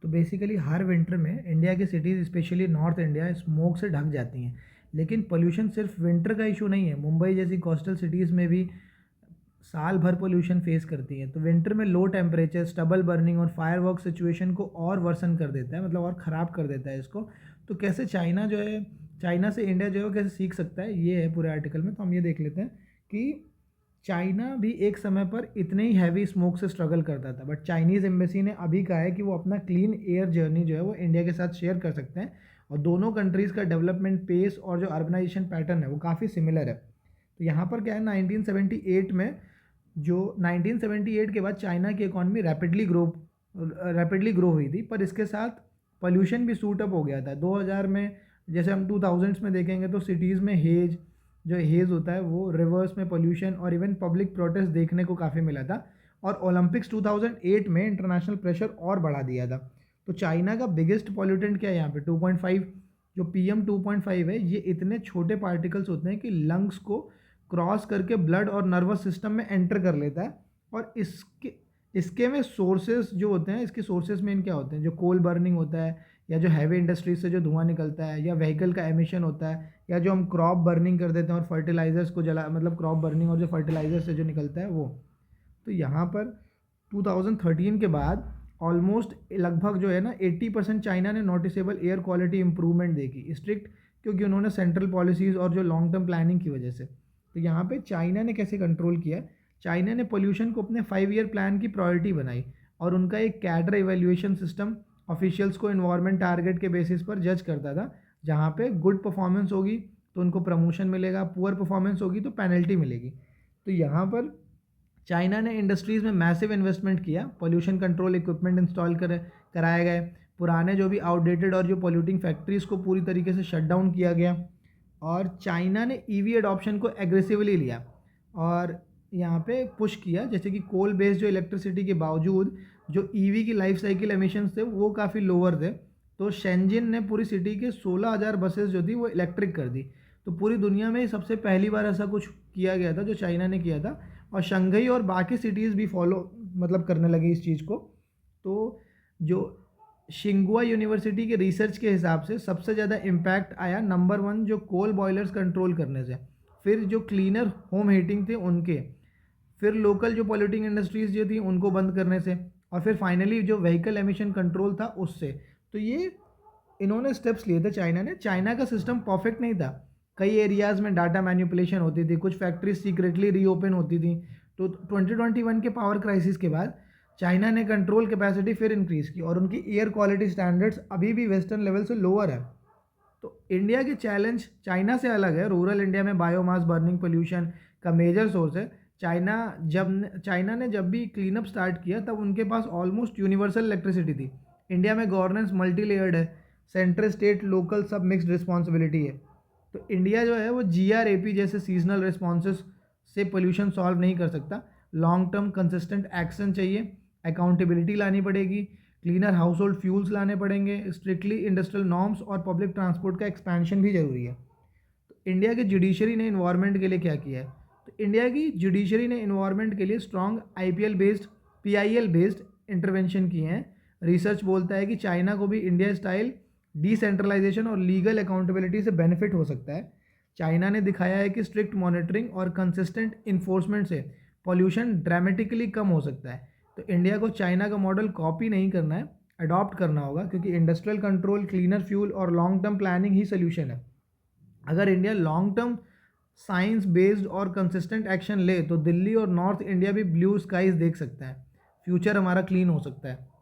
तो बेसिकली हर विंटर में इंडिया की cities specially north India smoke से ढक जाती हैं। लेकिन पोल्यूशन सिर्फ विंटर का इशू नहीं है, मुंबई जैसी कोस्टल सिटीज़ में भी साल भर पोल्यूशन फेस करती है। तो विंटर में लो टेम्परेचर, स्टबल बर्निंग और फायरवर्क सिचुएशन को और वर्सन कर देता है, मतलब और ख़राब कर देता है इसको। तो कैसे चाइना जो है, चाइना से इंडिया जो है वो कैसे सीख सकता है, ये है पूरे आर्टिकल में। तो हम ये देख लेते हैं कि चाइना भी एक समय पर इतने ही हैवी स्मोक से स्ट्रगल करता था, बट चाइनीज़ एम्बेसी ने अभी कहा है कि वो अपना क्लीन एयर जर्नी जो है वो इंडिया के साथ शेयर कर सकते हैं, और दोनों कंट्रीज़ का डेवलपमेंट पेस और जो अर्बनाइजेशन पैटर्न है वो काफ़ी सिमिलर है। तो यहाँ पर क्या है, 1978 में जो 1978 के बाद चाइना की इकॉनमी रैपिडली ग्रो हुई थी, पर इसके साथ पोल्यूशन भी सूट अप हो गया था 2000 में। जैसे हम 2000s में देखेंगे तो सिटीज़ में हेज़ होता है वो, रिवर्स में पोल्यूशन और इवन पब्लिक प्रोटेस्ट देखने को काफ़ी मिला था। और ओलंपिक्स 2008 में इंटरनेशनल प्रेशर और बढ़ा दिया था। तो चाइना का बिगेस्ट पॉल्यूटेंट क्या है यहाँ पे, 2.5, जो PM2.5 है, ये इतने छोटे पार्टिकल्स होते हैं कि लंग्स को क्रॉस करके ब्लड और नर्वस सिस्टम में एंटर कर लेता है। और इसके में सोर्सेज जो होते हैं, इसके सोर्सेज में क्या होते हैं, जो कोल बर्निंग होता है, या जो हैवी इंडस्ट्रीज से जो धुआं निकलता है, या व्हीकल का एमिशन होता है, या जो हम क्रॉप बर्निंग कर देते हैं और फर्टिलाइजर्स को जला, मतलब क्रॉप बर्निंग और जो फर्टिलाइजर से जो निकलता है वो। तो यहाँ पर 2013 के बाद ऑलमोस्ट लगभग जो है ना 80% चाइना ने नोटिसेबल एयर क्वालिटी इंप्रूवमेंट देखी, स्ट्रिक्ट, क्योंकि उन्होंने सेंट्रल पॉलिसीज़ और जो लॉन्ग टर्म प्लानिंग की वजह से। तो यहाँ पे चाइना ने कैसे कंट्रोल किया, चाइना ने पोल्यूशन को अपने 5 ईयर प्लान की प्रायोरिटी बनाई, और उनका एक कैडर इवेल्युएशन सिस्टम ऑफिशियल्स को इन्वायरमेंट टारगेट के बेसिस पर जज करता था। जहाँ पे गुड परफॉर्मेंस होगी तो उनको प्रमोशन मिलेगा, पुअर परफॉर्मेंस होगी तो पेनल्टी मिलेगी। तो यहाँ पर चाइना ने इंडस्ट्रीज़ में मैसिव इन्वेस्टमेंट किया, पोल्यूशन कंट्रोल इक्विपमेंट इंस्टॉल कराए गए, पुराने जो भी आउटडेटेड और जो पोल्यूटिंग फैक्ट्रीज़ को पूरी तरीके से शट डाउन किया गया, और चाइना ने ईवी एडॉप्शन को एग्रेसिवली लिया और यहाँ पे पुश किया। जैसे कि कोल बेस्ड जो इलेक्ट्रिसिटी के बावजूद जो ईवी की लाइफ साइकिल एमिशंस थे वो काफ़ी लोअर थे। तो शेंजिन ने पूरी सिटी के 16,000 बसेस जो थी वो इलेक्ट्रिक कर दी। तो पूरी दुनिया में सबसे पहली बार ऐसा कुछ किया गया था जो चाइना ने किया था, और शंघई और बाकी सिटीज़ भी फॉलो मतलब करने लगी इस चीज़ को। तो जो शिंगुआ यूनिवर्सिटी के रिसर्च के हिसाब से सबसे ज़्यादा इम्पैक्ट आया नंबर 1 जो कोल बॉयलर्स कंट्रोल करने से, फिर जो क्लीनर होम हीटिंग थे उनके, फिर लोकल जो पॉल्यूटिंग इंडस्ट्रीज़ जो थी उनको बंद करने से, और फिर फाइनली जो व्हीकल एमिशन कंट्रोल था उससे। तो ये इन्होंने स्टेप्स लिए थे चाइना ने। चाइना का सिस्टम परफेक्ट नहीं था, कई एरियाज़ में डाटा मैनिपुलेशन होती थी, कुछ फैक्ट्रीज सीक्रेटली रीओपन होती थी। तो 2021 के पावर क्राइसिस के बाद चाइना ने कंट्रोल कैपेसिटी फिर इंक्रीज़ की, और उनकी एयर क्वालिटी स्टैंडर्ड्स अभी भी वेस्टर्न लेवल से लोअर है। तो इंडिया के चैलेंज चाइना से अलग है। रूरल इंडिया में बायोमास बर्निंग पोल्यूशन का मेजर सोर्स है। चाइना ने जब भी क्लीन अप स्टार्ट किया तब उनके पास ऑलमोस्ट यूनिवर्सल इलेक्ट्रिसिटी थी। इंडिया में गवर्नेंस मल्टी लेयर्ड है, सेंट्रल स्टेट लोकल सब मिक्स्ड रिस्पॉन्सिबिलिटी है। तो इंडिया जो है वो GRAP जैसे सीजनल रिस्पॉन्सेस से पोल्यूशन सॉल्व नहीं कर सकता। लॉन्ग टर्म कंसिस्टेंट एक्शन चाहिए, अकाउंटेबिलिटी लानी पड़ेगी, क्लीनर हाउस होल्ड फ्यूल्स लाने पड़ेंगे, स्ट्रिक्टली इंडस्ट्रियल नॉर्म्स और पब्लिक ट्रांसपोर्ट का एक्सपेंशन भी ज़रूरी है। तो इंडिया की जुडिशरी ने इन्वायरमेंट के लिए क्या किया है, तो इंडिया की जुडिशरी ने इन्वायरमेंट के लिए strong IPL based PIL based intervention किए हैं। रिसर्च बोलता है कि चाइना को भी इंडिया स्टाइल डिसेंट्रलाइजेशन और लीगल अकाउंटेबिलिटी से बेनिफिट हो सकता है। चाइना ने दिखाया है कि स्ट्रिक्ट मॉनिटरिंग और कंसिस्टेंट इन्फोर्समेंट से पॉल्यूशन ड्रामेटिकली कम हो सकता है। तो इंडिया को चाइना का मॉडल कॉपी नहीं करना है, अडॉप्ट करना होगा, क्योंकि इंडस्ट्रियल कंट्रोल, क्लीनर फ्यूल और लॉन्ग टर्म प्लानिंग ही सोल्यूशन है। अगर India long term science based और कंसिस्टेंट एक्शन ले तो दिल्ली और नॉर्थ इंडिया भी ब्लू स्काईज देख सकता है, फ्यूचर हमारा क्लीन हो सकता है।